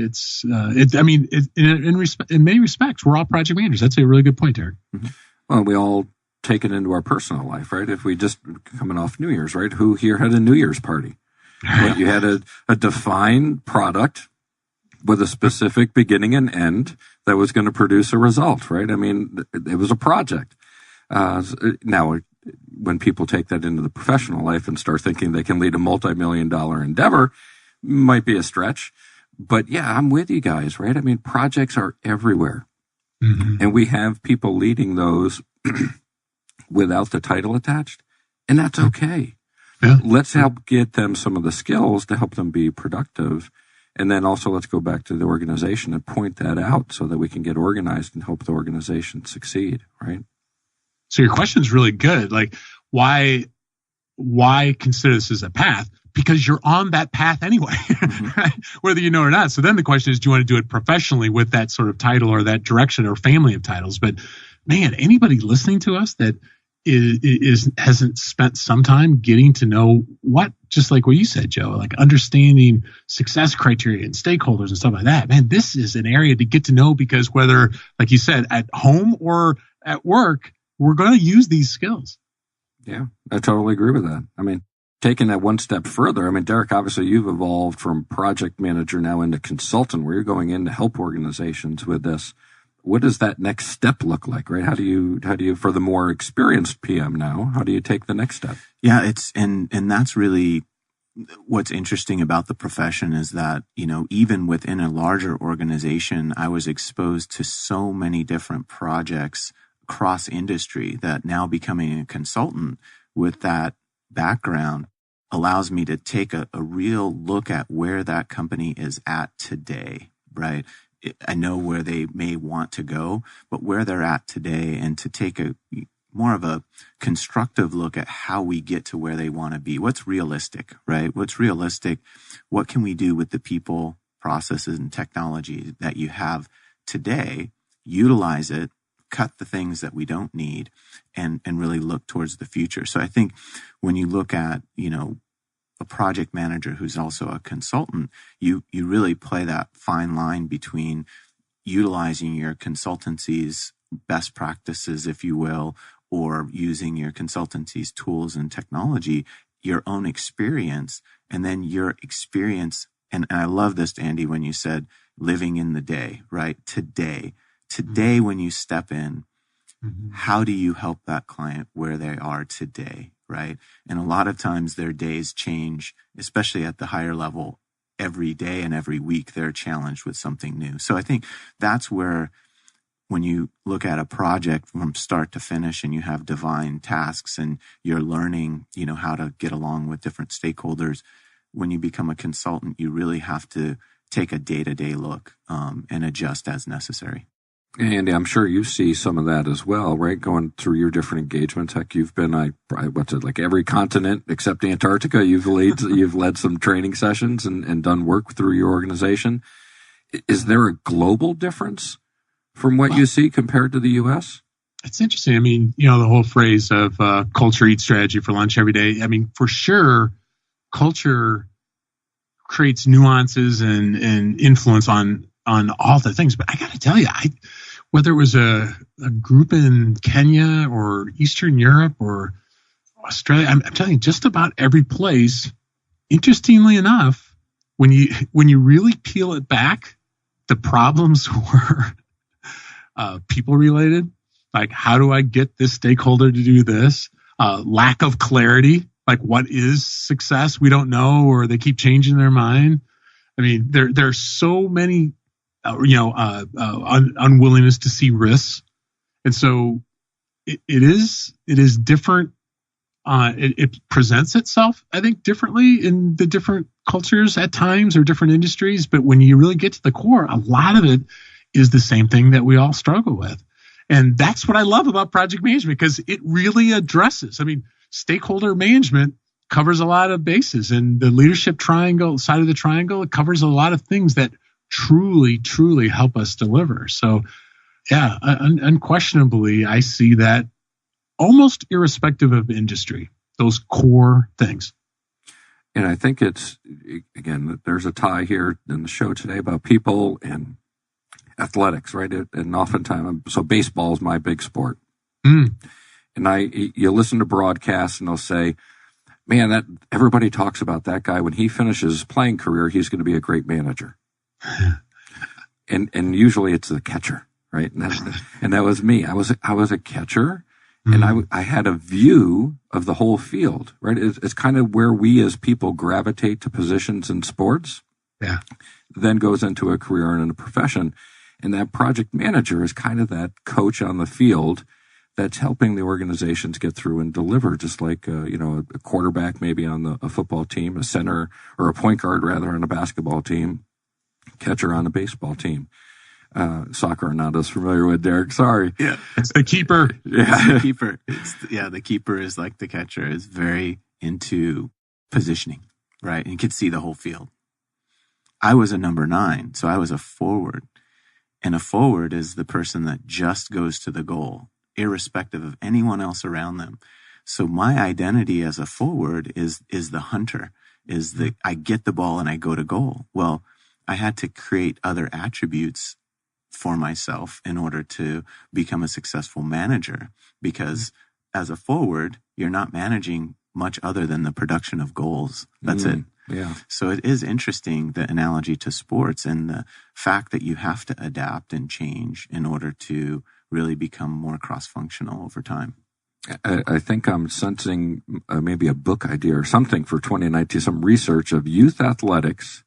In many respects, we're all project managers. That's a really good point, Derick. Mm-hmm. Well, we all take it into our personal life, right? If we just coming off New Year's, right? Who here had a New Year's party? Right? You had a defined product with a specific beginning and end that was going to produce a result, right? I mean, it was a project. Now, when people take that into the professional life and start thinking they can lead a multi-million-dollar endeavor, might be a stretch. But yeah, I'm with you guys, right? I mean, projects are everywhere. Mm-hmm. And we have people leading those without the title attached, and that's okay. Yeah. Let's help get them some of the skills to help them be productive. And then also let's go back to the organization and point that out so that we can get organized and help the organization succeed, right? So your question is really good. Like, why consider this as a path? Because you're on that path anyway, mm-hmm. right? Whether you know or not. So then the question is, do you want to do it professionally with that sort of title or that direction or family of titles? But man, anybody listening to us that hasn't spent some time getting to know just like what you said, Joe, like understanding success criteria and stakeholders and stuff like that. Man, this is an area to get to know, because whether, like you said, at home or at work, we're going to use these skills. Yeah, I totally agree with that. I mean, taking that one step further, I mean, Derick, obviously you've evolved from project manager now into consultant, where you're going in to help organizations with this. What does that next step look like, right? How do you, for the more experienced PM now, how do you take the next step? Yeah, and that's really what's interesting about the profession, is that, even within a larger organization, I was exposed to so many different projects across industry that now becoming a consultant with that background allows me to take a real look at where that company is at today, right? I know where they may want to go, but where they're at today, and to take a more of a constructive look at how we get to where they want to be. What's realistic, right? What's realistic? What can we do with the people, processes, and technology that you have today? Utilize it, cut the things that we don't need, and really look towards the future. So I think when you look at, a project manager who's also a consultant, you really play that fine line between utilizing your consultancy's best practices, if you will, or using your consultancy's tools and technology, your own experience, and then your experience. And I love this, Andy, when you said living in the day, right? Today, mm-hmm. When you step in, mm-hmm. how do you help that client where they are today? Right. And a lot of times their days change, especially at the higher level. Every day and every week, they're challenged with something new. So I think that's where, when you look at a project from start to finish and you have defined tasks and you're learning, how to get along with different stakeholders, when you become a consultant, you really have to take a day-to-day look and adjust as necessary. Andy, I'm sure you see some of that as well, right? Going through your different engagements. Heck, you've been, like every continent except Antarctica. You've led some training sessions and done work through your organization. Is there a global difference from what you see compared to the U.S.? It's interesting. I mean, the whole phrase of culture eats strategy for lunch every day. I mean, for sure, culture creates nuances and influence on all the things. But I got to tell you, whether it was a group in Kenya or Eastern Europe or Australia, I'm telling you, just about every place, interestingly enough, when you really peel it back, the problems were people related. Like, how do I get this stakeholder to do this? Lack of clarity, like what is success? We don't know, or they keep changing their mind. I mean, there's so many unwillingness to see risks. And so it is different. It presents itself, I think, differently in the different cultures at times or different industries. But when you really get to the core, a lot of it is the same thing that we all struggle with. And that's what I love about project management, because it really addresses, stakeholder management covers a lot of bases, and the leadership triangle, side of the triangle, it covers a lot of things that truly, truly help us deliver. So, yeah, unquestionably, I see that almost irrespective of industry, those core things. And I think it's, again, there's a tie here in the show today about people and athletics, right? And oftentimes, so baseball is my big sport. Mm. And you listen to broadcasts and they'll say, man, that everybody talks about that guy. When he finishes his playing career, he's going to be a great manager. and usually it's the catcher, right? And that was me. I was a catcher, mm-hmm. and I had a view of the whole field, right? It's kind of where we as people gravitate to positions in sports. Yeah. Then goes into a career and in a profession. And that project manager is kind of that coach on the field that's helping the organizations get through and deliver, just like, a quarterback maybe on a football team, a center, or a point guard rather on a basketball team, catcher on a baseball team. Soccer are not as familiar with, Derick. Sorry. Yeah. It's the keeper. Yeah. It's the keeper. The keeper is like the catcher, is very into positioning, right? And you could see the whole field. I was a number 9, so I was a forward. And a forward is the person that just goes to the goal. irrespective of anyone else around them. So my identity as a forward is the hunter, I get the ball and I go to goal. Well, I had to create other attributes for myself in order to become a successful manager, because as a forward, you're not managing much other than the production of goals. That's it. Yeah. So it is interesting, the analogy to sports and the fact that you have to adapt and change in order to really become more cross-functional over time. I think I'm sensing maybe a book idea or something for 2019, some research of youth athletics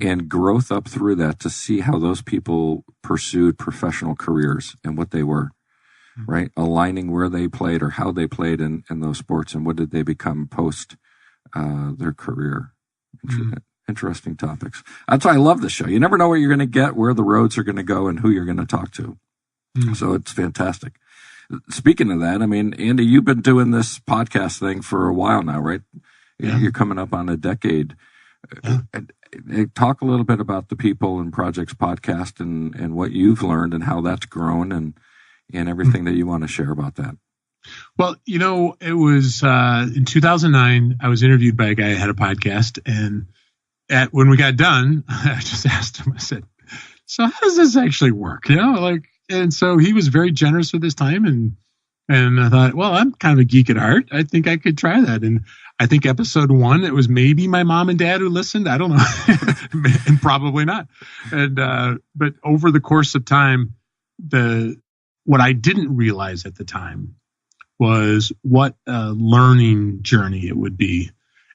and growth up through that to see how those people pursued professional careers and what they were, right? Aligning where they played or how they played in those sports and what did they become post their career. Interesting topics. That's why I love this show. You never know what you're going to get, where the roads are going to go, and who you're going to talk to. So it's fantastic. Speaking of that, I mean, Andy, you've been doing this podcast thing for a while now, right? Yeah. You're coming up on a decade. Talk a little bit about the People and Projects podcast and what you've learned and how that's grown and everything that you want to share about that. Well, it was in 2009, I was interviewed by a guy who had a podcast. And when we got done, I just asked him, I said, so how does this actually work? And so he was very generous with his time. And I thought, well, I'm kind of a geek at heart. I think I could try that. And I think episode 1, it was maybe my mom and dad who listened. I don't know. And probably not. But over the course of time, what I didn't realize at the time was what a learning journey it would be.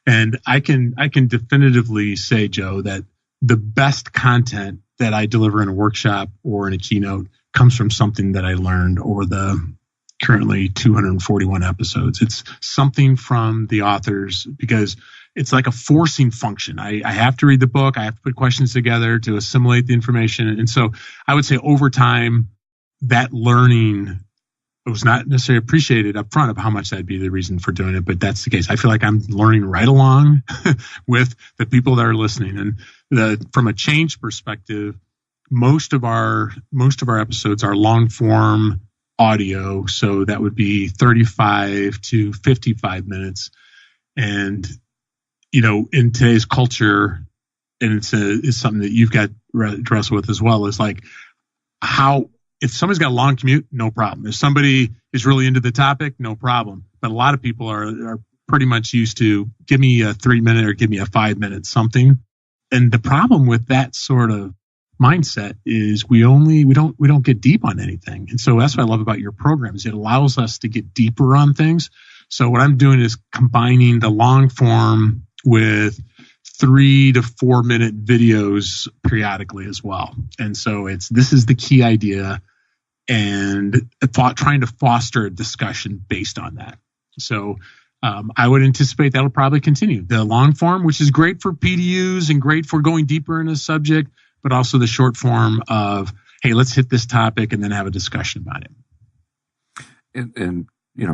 And I can definitively say, Joe, that the best content that I deliver in a workshop or in a keynote comes from something that I learned over the currently 241 episodes. It's something from the authors, because it's like a forcing function. I have to read the book. I have to put questions together to assimilate the information. And so I would say over time, that learning was not necessarily appreciated up front of how much that'd be the reason for doing it, but that's the case. I feel like I'm learning right along with the people that are listening. And from a change perspective, most of our episodes are long form audio, so that would be 35 to 55 minutes. And in today's culture, and it's something that you've got to wrestle with as well, is like how. If somebody's got a long commute, no problem. If somebody is really into the topic, no problem. But a lot of people are pretty much used to give me a 3-minute or give me a 5-minute something. And the problem with that sort of mindset is we don't get deep on anything. And so that's what I love about your program is it allows us to get deeper on things. So what I'm doing is combining the long form with 3 to 4 minute videos periodically as well. And so this is the key idea, and trying to foster a discussion based on that. So I would anticipate that'll probably continue. The long form, which is great for PDUs and great for going deeper in a subject, but also the short form of, hey, let's hit this topic and then have a discussion about it. And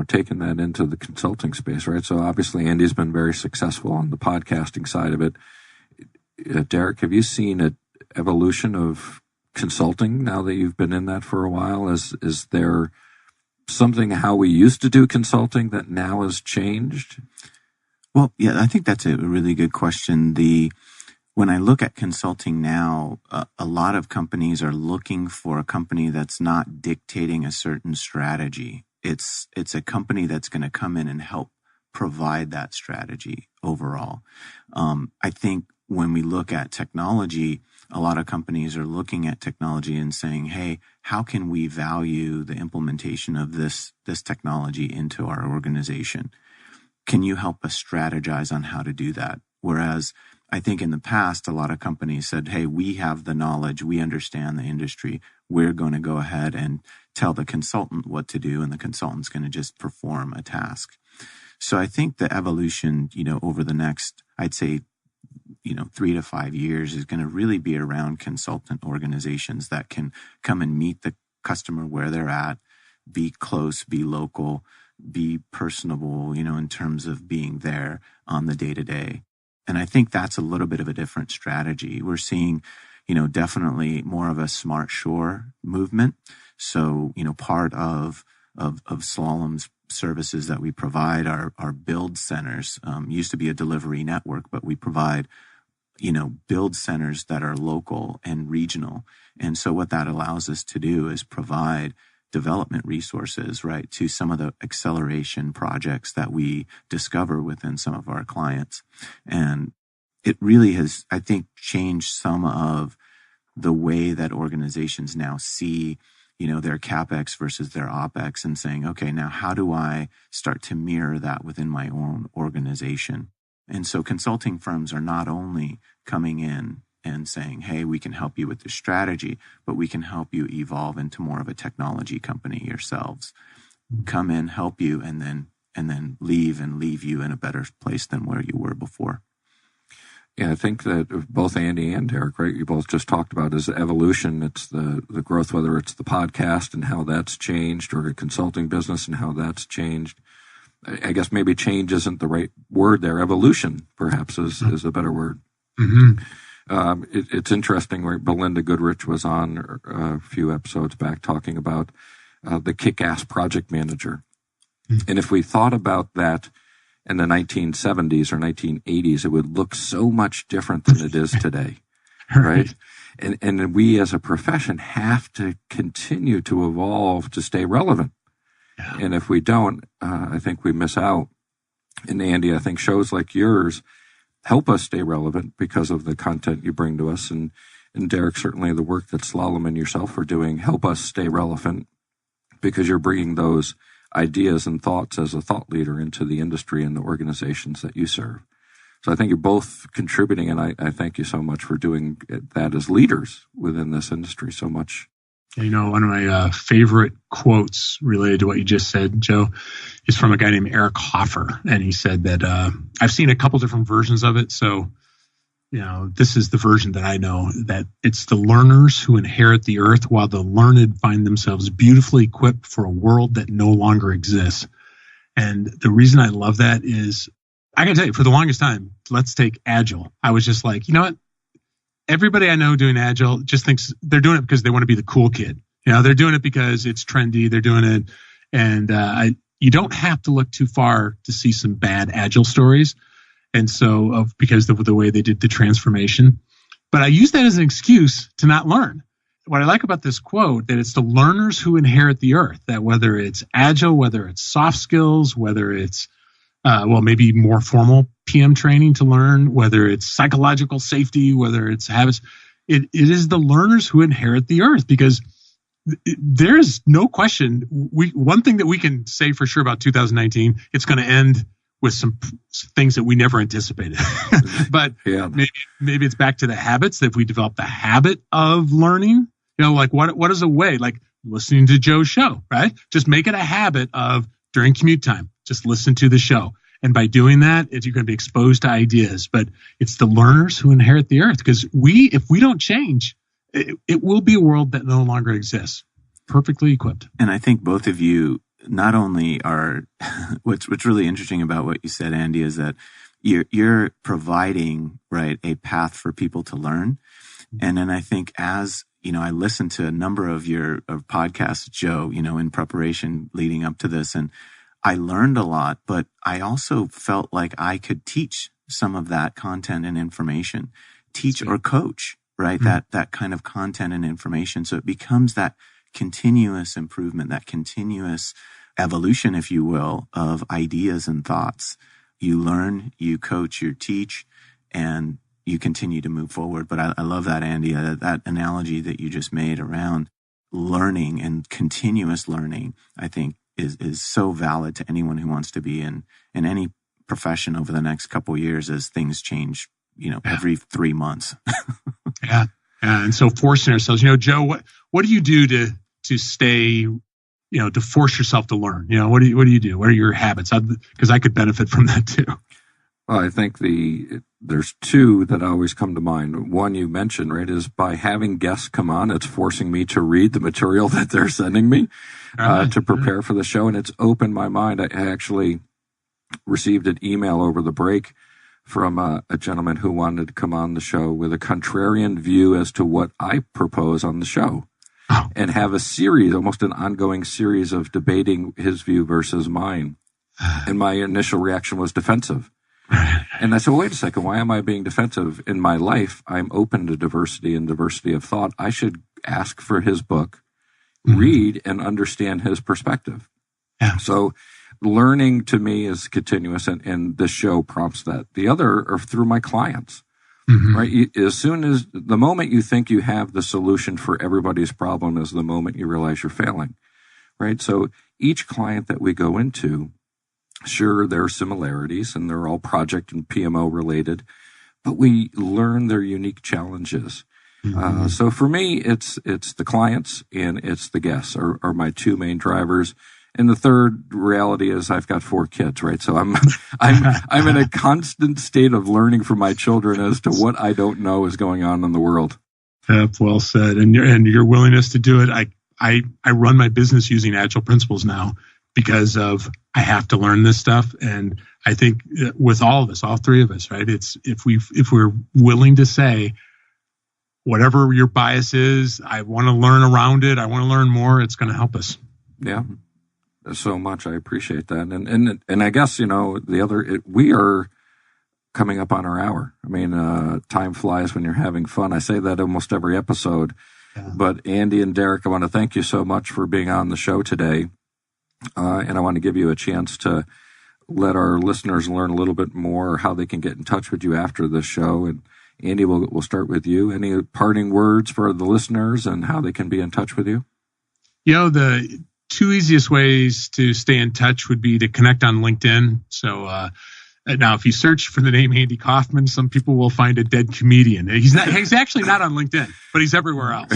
taking that into the consulting space, right? So obviously Andy's been very successful on the podcasting side of it. Derick, have you seen an evolution of consulting now that you've been in that for a while? Is there something how we used to do consulting that now has changed? Well, yeah, I think that's a really good question. When I look at consulting now, a lot of companies are looking for a company that's not dictating a certain strategy. It's a company that's going to come in and help provide that strategy overall. I think when we look at technology, a lot of companies are looking at technology and saying, hey, how can we value the implementation of this technology into our organization? Can you help us strategize on how to do that? Whereas I think in the past, a lot of companies said, hey, we have the knowledge, we understand the industry, we're going to go ahead and tell the consultant what to do, and the consultant's going to just perform a task. So I think the evolution, over the next, I'd say, 3 to 5 years is going to really be around consultant organizations that can come and meet the customer where they're at, be close, be local, be personable, in terms of being there on the day-to-day. And I think that's a little bit of a different strategy. We're seeing, definitely more of a smart shore movement. So, part of Slalom's services that we provide are build centers. Used to be a delivery network, but we provide, build centers that are local and regional. And so what that allows us to do is provide development resources, right, to some of the acceleration projects that we discover within some of our clients. And it really has, I think, changed some of the way that organizations now see, their CapEx versus their OpEx, and saying, okay, now how do I start to mirror that within my own organization? And so consulting firms are not only coming in and saying, hey, we can help you with the strategy, but we can help you evolve into more of a technology company yourselves. Come in, help you, and then leave you in a better place than where you were before. Yeah, I think that both Andy and Derick, right, you both just talked about is evolution. It's the growth, whether it's the podcast and how that's changed, or the consulting business and how that's changed. I guess maybe change isn't the right word there. Evolution, perhaps, is a better word. Mm-hmm. It's interesting, right? Belinda Goodrich was on a few episodes back talking about the kick-ass project manager. Mm-hmm. And if we thought about that in the 1970s or 1980s, it would look so much different than it is today, right? And we as a profession have to continue to evolve to stay relevant. Yeah. And if we don't, I think we miss out. And Andy, I think shows like yours help us stay relevant because of the content you bring to us. And Derick, certainly the work that Slalom and yourself are doing help us stay relevant because you're bringing those ideas and thoughts as a thought leader into the industry and the organizations that you serve. So I think you're both contributing, and I thank you so much for doing that as leaders within this industry so much. One of my favorite quotes related to what you just said, Joe, is from a guy named Eric Hoffer. And he said that I've seen a couple different versions of it. So, this is the version that I know, that it's the learners who inherit the earth while the learned find themselves beautifully equipped for a world that no longer exists. And the reason I love that is, I can tell you, for the longest time, let's take Agile. I was just like, you know what? Everybody I know doing Agile just thinks they're doing it because they want to be the cool kid. They're doing it because it's trendy. They're doing it. And you don't have to look too far to see some bad Agile stories. And so because of the way they did the transformation. But I use that as an excuse to not learn. What I like about this quote, that it's the learners who inherit the earth, that whether it's Agile, whether it's soft skills, whether it's maybe more formal PM training to learn, whether it's psychological safety, whether it's habits, it is the learners who inherit the earth, because there's no question. One thing that we can say for sure about 2019, it's going to end with some things that we never anticipated. But yeah, maybe it's back to the habits, that if we develop the habit of learning, like what is a way, like listening to Joe's show, right? Just make it a habit of, during commute time, just listen to the show. And by doing that, you're going to be exposed to ideas. But it's the learners who inherit the earth, because if we don't change, it will be a world that no longer exists, perfectly equipped. And I think both of you not only are, what's really interesting about what you said, Andy, is that you're providing, right, a path for people to learn. And then I think as, I listened to a number of your podcasts, Joe, in preparation leading up to this, and I learned a lot, but I also felt like I could teach some of that content and information, teach or coach, right? Mm-hmm. That kind of content and information. So it becomes that continuous improvement, that continuous evolution, if you will, of ideas and thoughts. You learn, you coach, you teach, and you continue to move forward. But I love that, Andy, that analogy that you just made around learning and continuous learning, I think is so valid to anyone who wants to be in any profession over the next couple of years, as things change, every 3 months. Yeah. And so forcing ourselves, Joe, what do you do to stay, to force yourself to learn? What do you do? What are your habits? Because I could benefit from that too. Well, I think there's two that always come to mind. One you mentioned, right, is by having guests come on, it's forcing me to read the material that they're sending me to prepare for the show. And it's opened my mind. I actually received an email over the break from a gentleman who wanted to come on the show with a contrarian view as to what I propose on the show. and have a series, almost an ongoing series of debating his view versus mine. And my initial reaction was defensive. And I said, well, wait a second, why am I being defensive? In my life, I'm open to diversity and diversity of thought. I should ask for his book, read and understand his perspective. Yeah. So learning to me is continuous, and this show prompts that. The other are through my clients. Right? As soon as the moment you think you have the solution for everybody's problem is the moment you realize you're failing. Right? So each client that we go into, sure, there are similarities and they're all project and PMO related, but we learn their unique challenges. So for me, it's the clients and it's the guests are my two main drivers. And the third reality is I've got 4 kids, right? So I'm in a constant state of learning from my children as to what I don't know is going on in the world. That's well said. And your willingness to do it. I run my business using agile principles now because of I have to learn this stuff. And I think with all of us, all 3 of us, right? It's if we're willing to say, whatever your bias is, I want to learn around it. I want to learn more. It's going to help us. Yeah. So much. I appreciate that. And I guess, we are coming up on our hour. I mean, time flies when you're having fun. I say that almost every episode, but Andy and Derick, I want to thank you so much for being on the show today. And I want to give you a chance to let our listeners learn a little bit more how they can get in touch with you after the show. And Andy, we'll start with you. Any parting words for the listeners and how they can be in touch with you? The 2 easiest ways to stay in touch would be to connect on LinkedIn. So now, if you search for the name Andy Kaufman, some people will find a dead comedian. He's actually not on LinkedIn, but he's everywhere else.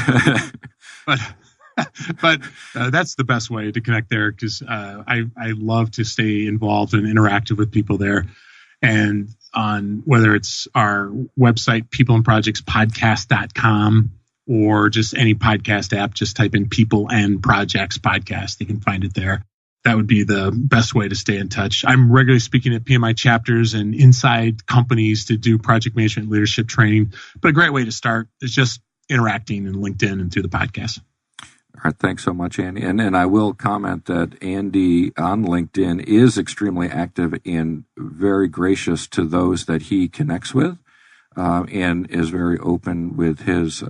but that's the best way to connect there because I love to stay involved and interactive with people there. And on whether it's our website, peopleandprojectspodcast.com, or just any podcast app, just type in People and Projects Podcast. You can find it there. That would be the best way to stay in touch. I'm regularly speaking at PMI chapters and inside companies to do project management leadership training. But a great way to start is just interacting in LinkedIn and through the podcast. All right. Thanks so much, Andy. And I will comment that Andy on LinkedIn is extremely active and very gracious to those that he connects with. And is very open with his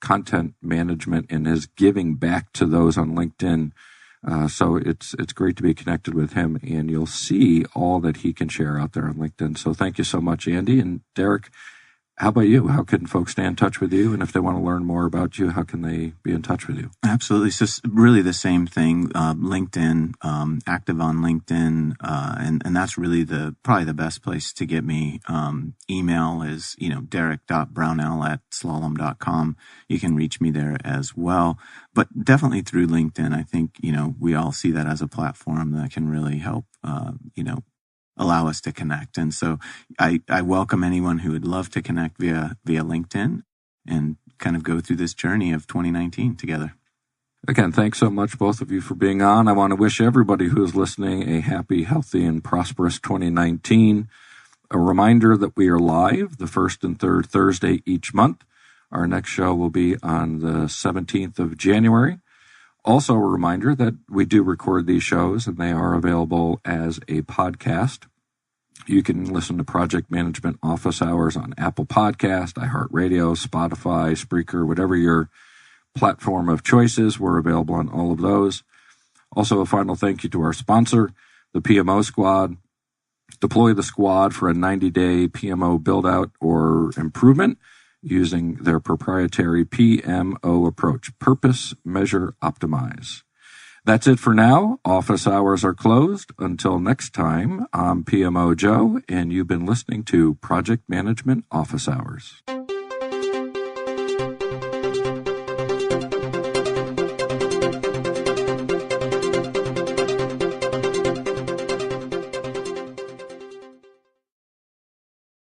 content management and his giving back to those on LinkedIn. So it's great to be connected with him, and you'll see all that he can share out there on LinkedIn. So thank you so much, Andy. And Derick, how about you? How can folks stay in touch with you? And if they want to learn more about you, how can they be in touch with you? Absolutely. So really the same thing, LinkedIn, active on LinkedIn. And that's really probably the best place to get me. Email is, derick.brownell@slalom.com. You can reach me there as well, but definitely through LinkedIn. I think, we all see that as a platform that can really help, allow us to connect. And so I welcome anyone who would love to connect via LinkedIn and kind of go through this journey of 2019 together. Again, thanks so much, both of you, for being on. I want to wish everybody who is listening a happy, healthy, and prosperous 2019. A reminder that we are live the first and third Thursday each month. Our next show will be on the 17th of January. Also a reminder that we do record these shows and they are available as a podcast. You can listen to Project Management Office Hours on Apple Podcast, iHeartRadio, Spotify, Spreaker, whatever your platform of choice is. We're available on all of those. Also, a final thank you to our sponsor, the PMO Squad. Deploy the squad for a 90-day PMO build-out or improvement using their proprietary PMO approach. Purpose, measure, optimize. That's it for now. Office hours are closed. Until next time, I'm PMO Joe, and you've been listening to Project Management Office Hours.